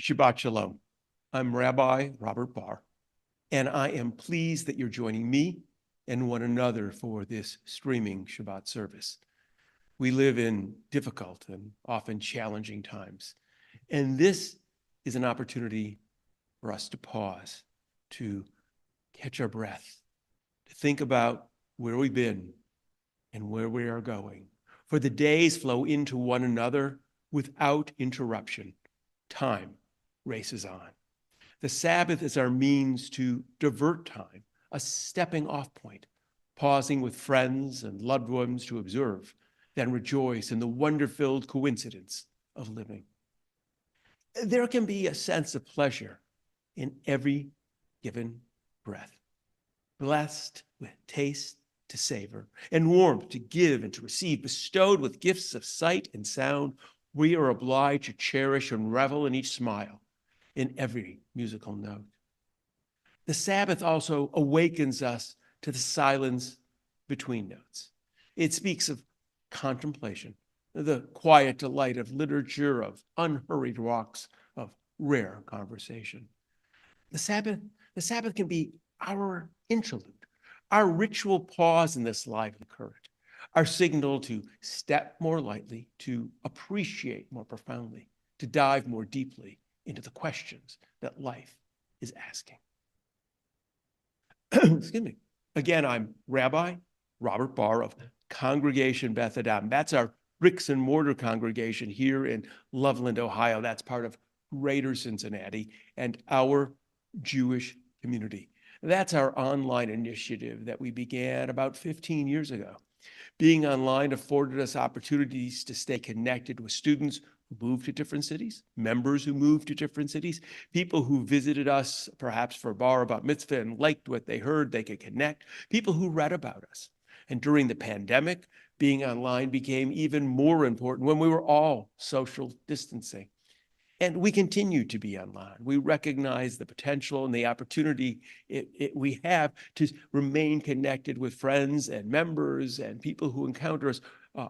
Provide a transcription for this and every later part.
Shabbat Shalom. I'm Rabbi Robert Barr, and I am pleased that you're joining me and one another for this streaming Shabbat service. We live in difficult and often challenging times, and this is an opportunity for us to pause, to catch our breath, to think about where we've been and where we are going. For the days flow into one another without interruption. Time races on. The Sabbath is our means to divert time, a stepping off point, pausing with friends and loved ones to observe, then rejoice in the wonder-filled coincidence of living. There can be a sense of pleasure in every given breath, blessed with taste to savor and warmth to give and to receive, bestowed with gifts of sight and sound. We are obliged to cherish and revel in each smile, in every musical note. The Sabbath also awakens us to the silence between notes. It speaks of contemplation, the quiet delight of literature, of unhurried walks, of rare conversation. The Sabbath can be our interlude, our ritual pause in this lively current, our signal to step more lightly, to appreciate more profoundly, to dive more deeply into the questions that life is asking. Excuse me. Again, I'm Rabbi Robert Barr of Congregation Beth Adam. That's our bricks and mortar congregation here in Loveland, Ohio. That's part of Greater Cincinnati and our Jewish community. That's our online initiative that we began about 15 years ago. Being online afforded us opportunities to stay connected with students who moved to different cities, members who moved to different cities, people who visited us perhaps for bar about mitzvah and liked what they heard, they could connect, people who read about us. And during the pandemic, being online became even more important when we were all social distancing. And we continue to be online. We recognize the potential and the opportunity we have to remain connected with friends and members and people who encounter us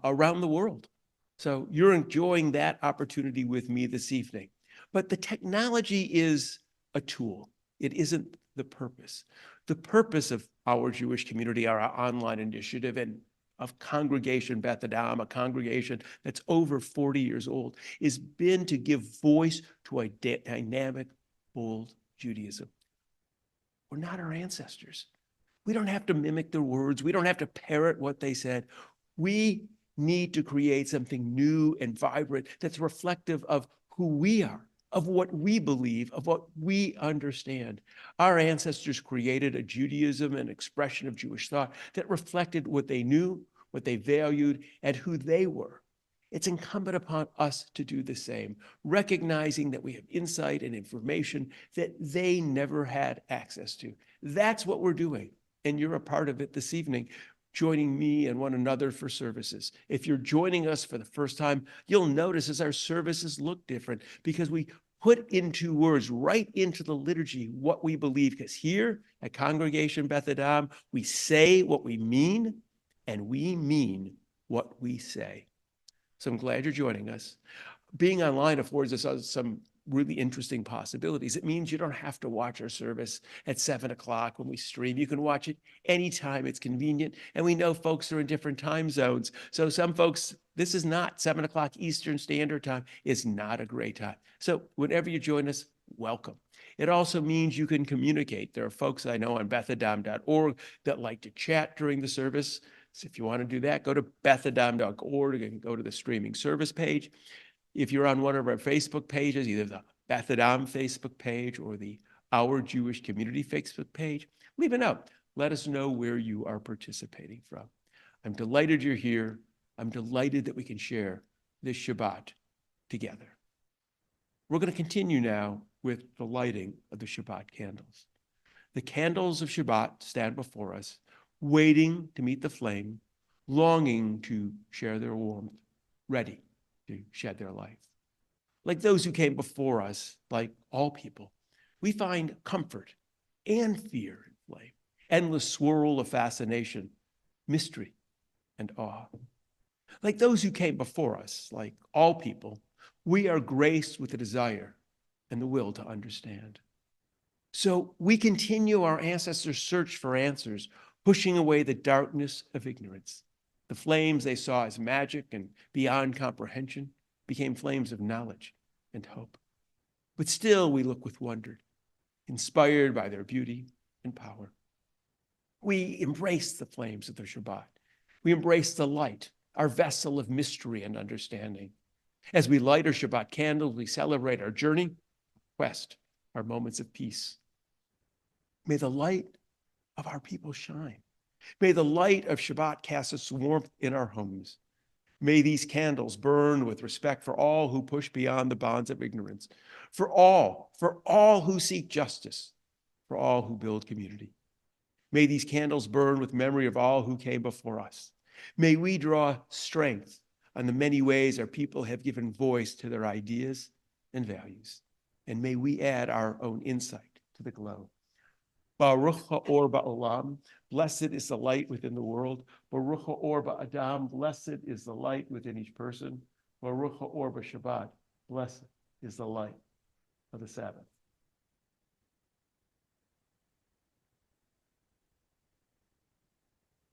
around the world. So you're enjoying that opportunity with me this evening. But the technology is a tool. It isn't the purpose. The purpose of our Jewish community, our online initiative, and of Congregation Beth Adam, a congregation that's over 40 years old, has been to give voice to a dynamic, bold Judaism. We're not our ancestors. We don't have to mimic their words. We don't have to parrot what they said. We need to create something new and vibrant that's reflective of who we are, of what we believe, of what we understand. Our ancestors created a Judaism and expression of Jewish thought that reflected what they knew, what they valued, and who they were. It's incumbent upon us to do the same, recognizing that we have insight and information that they never had access to. That's what we're doing, and you're a part of it this evening, joining me and one another for services. If you're joining us for the first time, you'll notice as our services look different because we put into words, right into the liturgy, what we believe. Because here at Congregation Beth Adam, we say what we mean, and we mean what we say. So I'm glad you're joining us. Being online affords us some really interesting possibilities. It means you don't have to watch our service at 7 o'clock when we stream. You can watch it anytime it's convenient. And we know folks are in different time zones. So some folks, this is not 7 o'clock Eastern Standard Time. It's not a great time. So whenever you join us, welcome. It also means you can communicate. There are folks I know on bethadam.org that like to chat during the service. So if you want to do that, go to bethadam.org and go to the streaming service page. If you're on one of our Facebook pages, either the Beth Adam Facebook page or the Our Jewish Community Facebook page, leave a note. Let us know where you are participating from. I'm delighted you're here. I'm delighted that we can share this Shabbat together. We're going to continue now with the lighting of the Shabbat candles. The candles of Shabbat stand before us, waiting to meet the flame, longing to share their warmth, ready to shed their life. Like those who came before us, like all people, we find comfort and fear in flame, endless swirl of fascination, mystery, and awe. Like those who came before us, like all people, we are graced with a desire and the will to understand. So we continue our ancestors' search for answers, pushing away the darkness of ignorance. The flames they saw as magic and beyond comprehension became flames of knowledge and hope. But still we look with wonder, inspired by their beauty and power. We embrace the flames of the Shabbat. We embrace the light, our vessel of mystery and understanding. As we light our Shabbat candles, we celebrate our journey, quest, our moments of peace. May the light of our people shine. May the light of Shabbat cast its warmth in our homes. May these candles burn with respect for all who push beyond the bonds of ignorance, for all who seek justice, for all who build community. May these candles burn with memory of all who came before us. May we draw strength on the many ways our people have given voice to their ideas and values. And may we add our own insight to the glow. Baruch ha'or ba'olam, blessed is the light within the world. Baruch ha'or ba'adam, blessed is the light within each person. Baruch ha'or ba'Shabbat, blessed is the light of the Sabbath.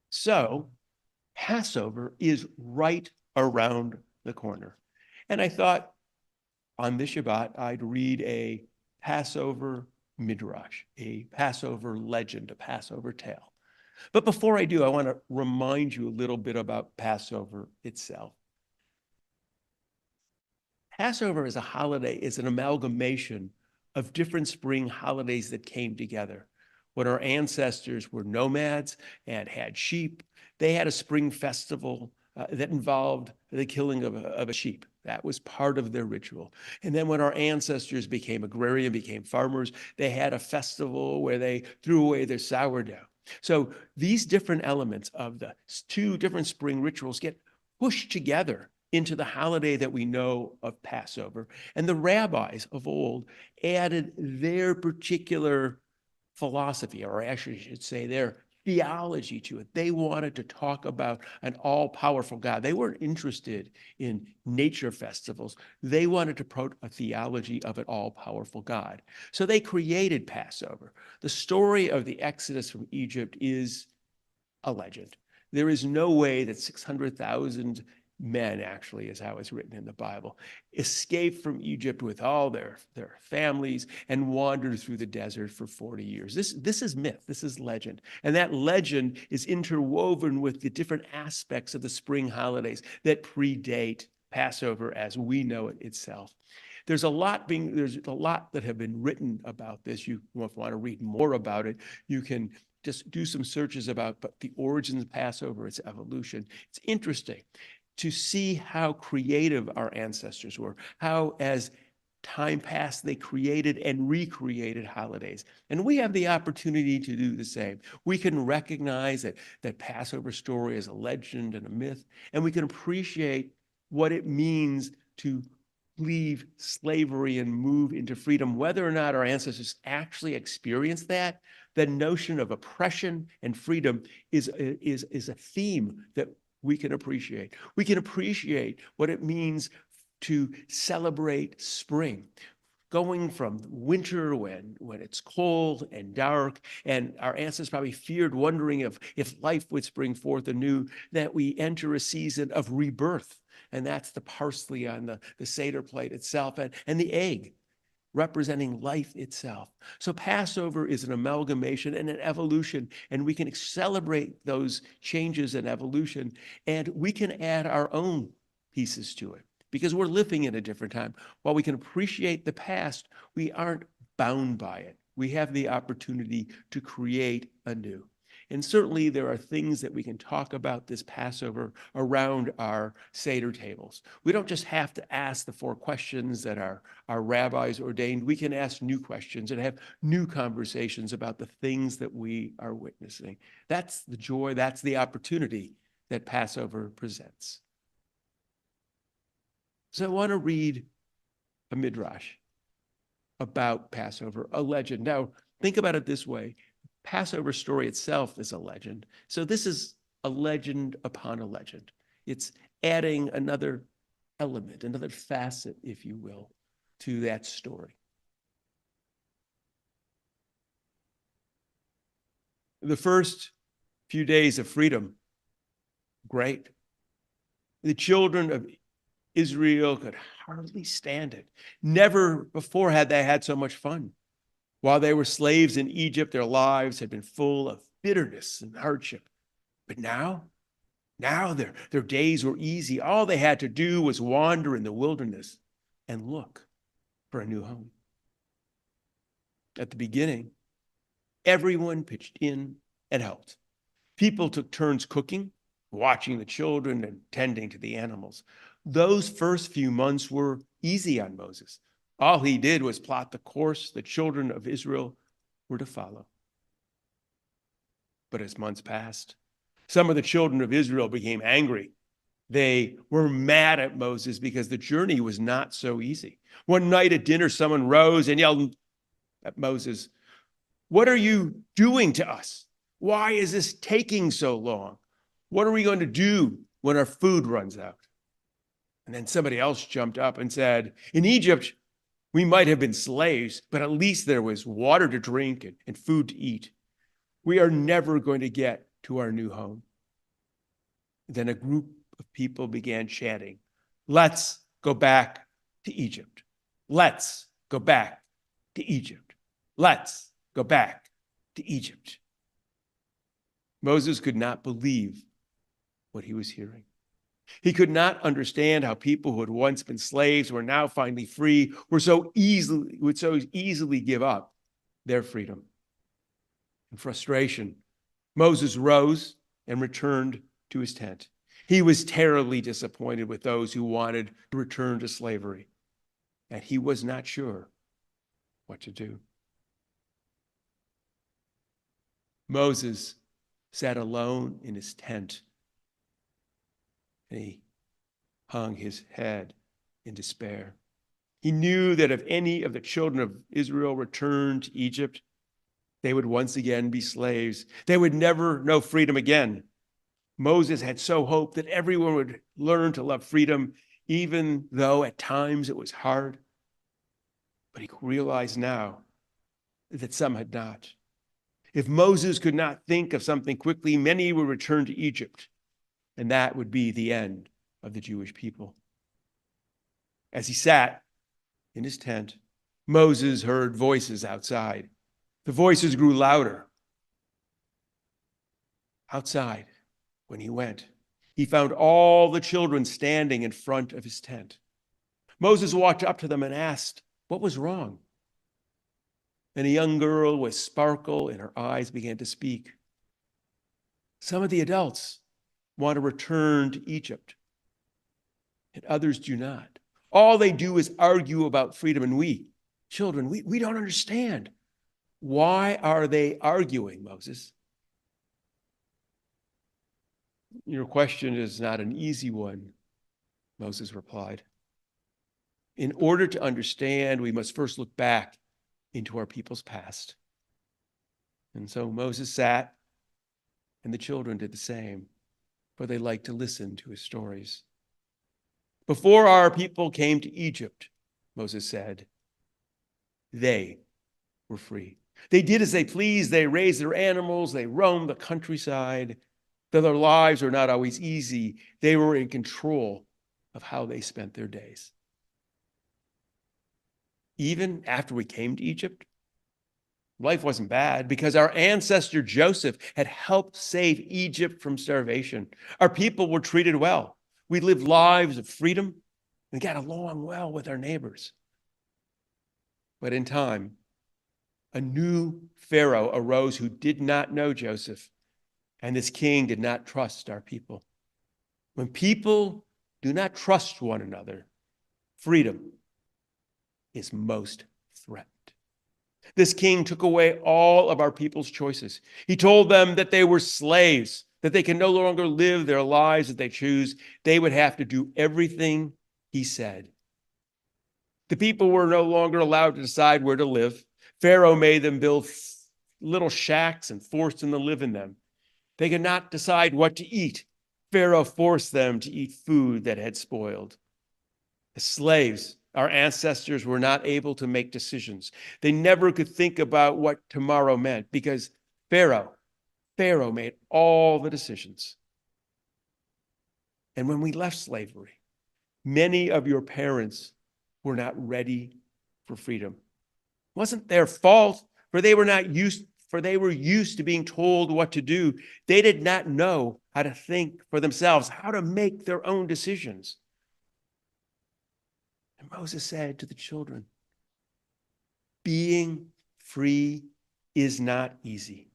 So, Passover is right around the corner. And I thought on this Shabbat, I'd read a Passover Midrash, a Passover legend, a Passover tale. But before I do, I want to remind you a little bit about Passover itself. Passover as a holiday is an amalgamation of different spring holidays that came together. When our ancestors were nomads and had sheep, they had a spring festival that involved the killing of a sheep. That was part of their ritual. And then when our ancestors became agrarian, became farmers, they had a festival where they threw away their sourdough. So these different elements of the two different spring rituals get pushed together into the holiday that we know of Passover. And the rabbis of old added their particular philosophy, or actually I should say their theology to it. They wanted to talk about an all-powerful God. They weren't interested in nature festivals. They wanted to promote a theology of an all-powerful God. So they created Passover. The story of the Exodus from Egypt is a legend. There is no way that 600,000 men, actually, is how it's written in the Bible, escaped from Egypt with all their families and wandered through the desert for 40 years. This is myth, this is legend. And that legend is interwoven with the different aspects of the spring holidays that predate Passover as we know it itself. There's a lot that have been written about this. You want to read more about it, you can just do some searches about the origins of Passover, its evolution. It's interesting to see how creative our ancestors were, how as time passed, they created and recreated holidays. And we have the opportunity to do the same. We can recognize that Passover story is a legend and a myth, and we can appreciate what it means to leave slavery and move into freedom. Whether or not our ancestors actually experienced that, the notion of oppression and freedom is a theme that we can appreciate. We can appreciate what it means to celebrate spring, going from winter when it's cold and dark, and our ancestors probably feared, wondering if life would spring forth anew, that we enter a season of rebirth. And that's the parsley on the Seder plate itself, and the egg representing life itself. So Passover is an amalgamation and an evolution, and we can celebrate those changes and evolution, and we can add our own pieces to it because we're living in a different time. While we can appreciate the past, we aren't bound by it. We have the opportunity to create anew. And certainly there are things that we can talk about this Passover around our Seder tables. We don't just have to ask the 4 questions that our rabbis ordained. We can ask new questions and have new conversations about the things that we are witnessing. That's the joy, that's the opportunity that Passover presents. So I want to read a Midrash about Passover, a legend. Now, think about it this way. Passover story itself is a legend. So this is a legend upon a legend. It's adding another element, another facet, if you will, to that story. The first few days of freedom, great. The children of Israel could hardly stand it. Never before had they had so much fun. While they were slaves in Egypt, their lives had been full of bitterness and hardship. But now their days were easy. All they had to do was wander in the wilderness and look for a new home. At the beginning, everyone pitched in and helped. People took turns cooking, watching the children, and tending to the animals. Those first few months were easy on Moses. All he did was plot the course the children of Israel were to follow. But as months passed, some of the children of Israel became angry. They were mad at Moses because the journey was not so easy. One night at dinner, someone rose and yelled at Moses, "What are you doing to us? Why is this taking so long? What are we going to do when our food runs out?" And then somebody else jumped up and said, "In Egypt, we might have been slaves, but at least there was water to drink and food to eat. We are never going to get to our new home." Then a group of people began chanting, "Let's go back to Egypt. Let's go back to Egypt. Let's go back to Egypt." Moses could not believe what he was hearing. He could not understand how people who had once been slaves were now finally free, would so easily give up their freedom. In frustration, Moses rose and returned to his tent. He was terribly disappointed with those who wanted to return to slavery, and he was not sure what to do. Moses sat alone in his tent, and he hung his head in despair. He knew that if any of the children of Israel returned to Egypt, they would once again be slaves. They would never know freedom again. Moses had so hoped that everyone would learn to love freedom, even though at times it was hard. But he realized now that some had not. If Moses could not think of something quickly, many would return to Egypt, and that would be the end of the Jewish people. As he sat in his tent, Moses heard voices outside. The voices grew louder. Outside, when he went, he found all the children standing in front of his tent. Moses walked up to them and asked, what was wrong? And a young girl with sparkle in her eyes began to speak. Some of the adults want to return to Egypt, and others do not. All they do is argue about freedom, and we, children, we don't understand. Why are they arguing, Moses? Your question is not an easy one, Moses replied. In order to understand, we must first look back into our people's past. And so Moses sat, and the children did the same, for they liked to listen to his stories. Before our people came to Egypt, Moses said, they were free. They did as they pleased. They raised their animals. They roamed the countryside. Though their lives were not always easy, they were in control of how they spent their days. Even after we came to Egypt, life wasn't bad because our ancestor Joseph had helped save Egypt from starvation. Our people were treated well. We lived lives of freedom and got along well with our neighbors. But in time, a new Pharaoh arose who did not know Joseph, and this king did not trust our people. When people do not trust one another, freedom is most threatened. This king took away all of our people's choices. He told them that they were slaves, that they can no longer live their lives as they choose. They would have to do everything he said. The people were no longer allowed to decide where to live. Pharaoh made them build little shacks and forced them to live in them. They could not decide what to eat. Pharaoh forced them to eat food that had spoiled. As slaves, our ancestors were not able to make decisions. They never could think about what tomorrow meant because Pharaoh Pharaoh made all the decisions. And when we left slavery, many of your parents were not ready for freedom. It wasn't their fault, for they were used to being told what to do. They did not know how to think for themselves, how to make their own decisions. And Moses said to the children, being free is not easy.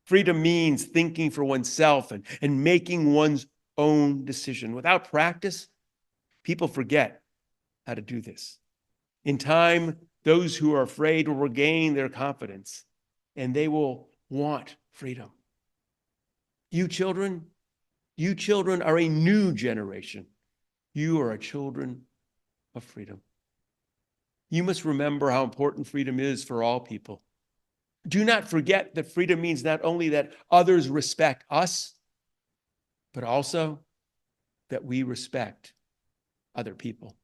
Freedom means thinking for oneself and making one's own decision. Without practice, people forget how to do this. In time, those who are afraid will regain their confidence and they will want freedom. You children are a new generation. You are children of freedom. You must remember how important freedom is for all people. Do not forget that freedom means not only that others respect us, but also that we respect other people.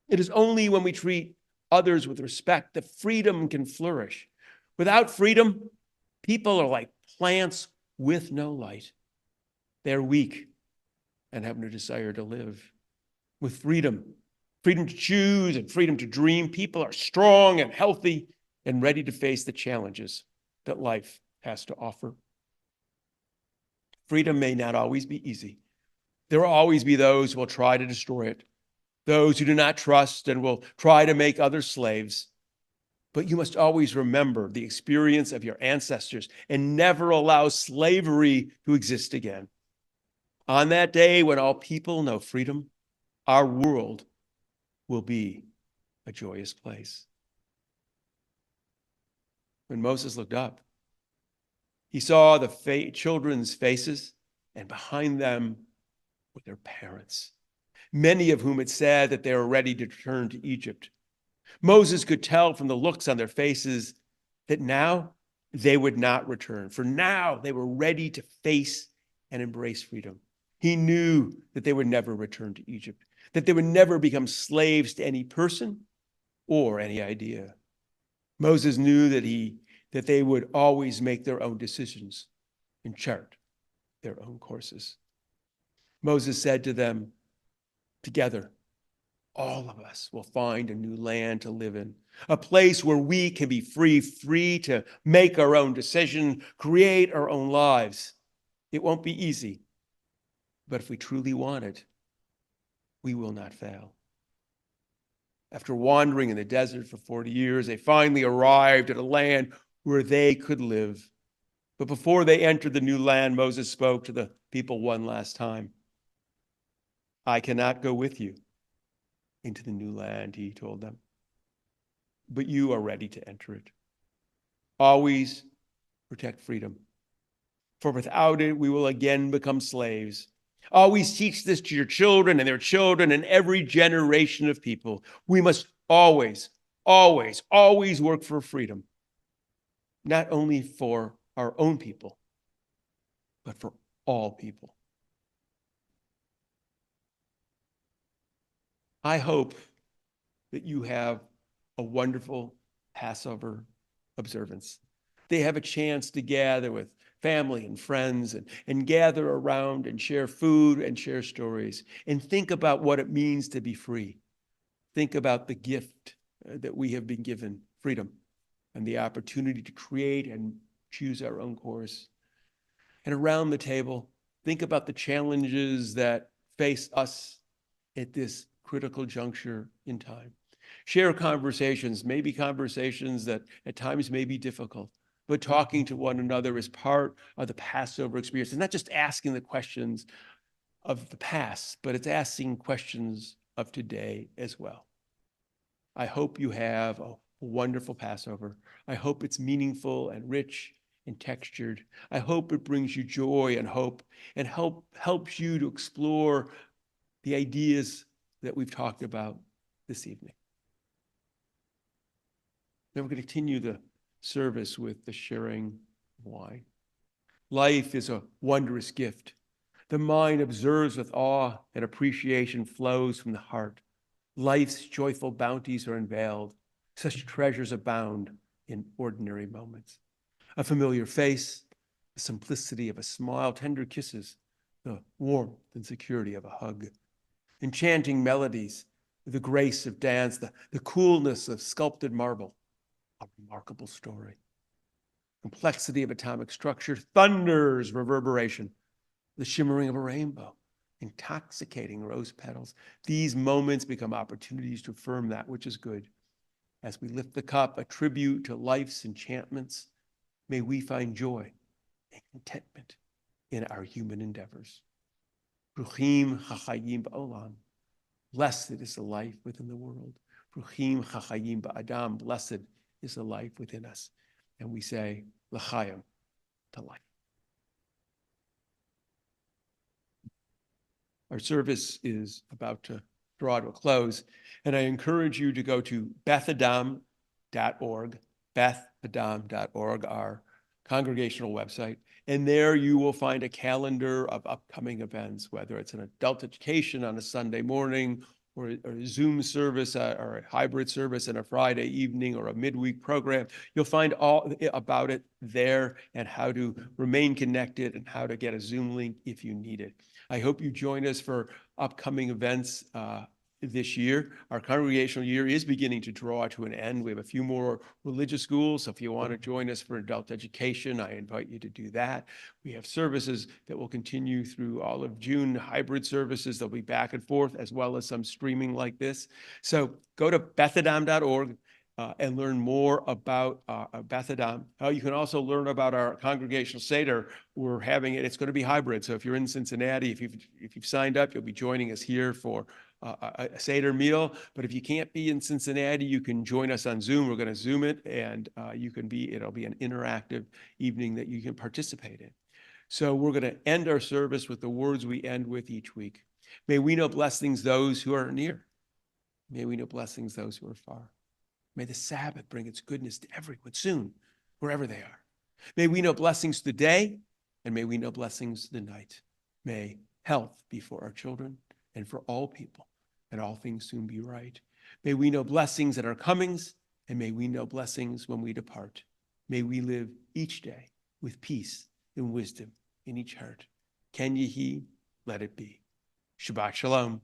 It is only when we treat others with respect that freedom can flourish. Without freedom, people are like plants with no light. They're weak and have no desire to live. With freedom to choose and freedom to dream, people are strong and healthy and ready to face the challenges that life has to offer. Freedom may not always be easy. There will always be those who will try to destroy it, those who do not trust and will try to make others slaves. But you must always remember the experience of your ancestors and never allow slavery to exist again. On that day when all people know freedom, our world will be a joyous place. When Moses looked up, he saw the children's faces, and behind them were their parents, many of whom had said that they were ready to return to Egypt. Moses could tell from the looks on their faces that now they would not return, for now they were ready to face and embrace freedom. He knew that they would never return to Egypt, that they would never become slaves to any person or any idea. Moses knew that they would always make their own decisions and chart their own courses. Moses said to them, together, all of us will find a new land to live in, a place where we can be free to make our own decision, create our own lives. It won't be easy, but if we truly want it, we will not fail. After wandering in the desert for 40 years, they finally arrived at a land where they could live. But before they entered the new land, Moses spoke to the people one last time. I cannot go with you into the new land, he told them, but you are ready to enter it. Always protect freedom, for without it, we will again become slaves. Always teach this to your children and their children and every generation of people. We must always work for freedom, not only for our own people, but for all people. I hope that you have a wonderful Passover observance. They have a chance to gather with family and friends and gather around and share food and share stories and think about what it means to be free. Think about the gift that we have been given, freedom, and the opportunity to create and choose our own course. And around the table, think about the challenges that face us at this critical juncture in time. Share conversations, maybe conversations that at times may be difficult, but talking to one another is part of the Passover experience. It's not just asking the questions of the past, but it's asking questions of today as well. I hope you have a wonderful Passover. I hope it's meaningful and rich and textured. I hope it brings you joy and hope and helps you to explore the ideas that we've talked about this evening. Then we're going to continue the service with the sharing of wine. Life is a wondrous gift. The mind observes with awe and appreciation flows from the heart. Life's joyful bounties are unveiled. Such treasures abound in ordinary moments. A familiar face, the simplicity of a smile, tender kisses, the warmth and security of a hug, enchanting melodies, the grace of dance, the coolness of sculpted marble, a remarkable story. Complexity of atomic structure, thunder's reverberation, the shimmering of a rainbow, intoxicating rose petals. These moments become opportunities to affirm that which is good. As we lift the cup, a tribute to life's enchantments, may we find joy and contentment in our human endeavors. Bruchim chachayim ba'olam. Blessed is the life within the world. Bruchim chachayim ba'adam. Blessed is the life within us. And we say, l'chaim, to life. Our service is about to draw to a close, and I encourage you to go to bethadam.org, bethadam.org, our congregational website, and there you will find a calendar of upcoming events, whether it's an adult education on a Sunday morning, or a Zoom service, or a hybrid service on a Friday evening, or a midweek program. You'll find all about it there, and how to remain connected and how to get a Zoom link if you need it. I hope you join us for upcoming events this year. Our congregational year is beginning to draw to an end. We have a few more religious schools. So if you want to join us for adult education, I invite you to do that. We have services that will continue through all of June, hybrid services. They'll be back and forth, as well as some streaming like this. So go to bethadam.org. And learn more about Bethadam. You can also learn about our congregational Seder. We're having it. It's going to be hybrid. So if you're in Cincinnati, if you've signed up, you'll be joining us here for a Seder meal. But if you can't be in Cincinnati, you can join us on Zoom. We're going to Zoom it, and it'll be an interactive evening that you can participate in. So we're going to end our service with the words we end with each week. May we know blessings those who are near. May we know blessings those who are far. May the Sabbath bring its goodness to everyone soon, wherever they are. May we know blessings today, and may we know blessings the night. May health be for our children and for all people, and all things soon be right. May we know blessings at our comings, and may we know blessings when we depart. May we live each day with peace and wisdom in each heart. Ken Yehi, let it be. Shabbat Shalom.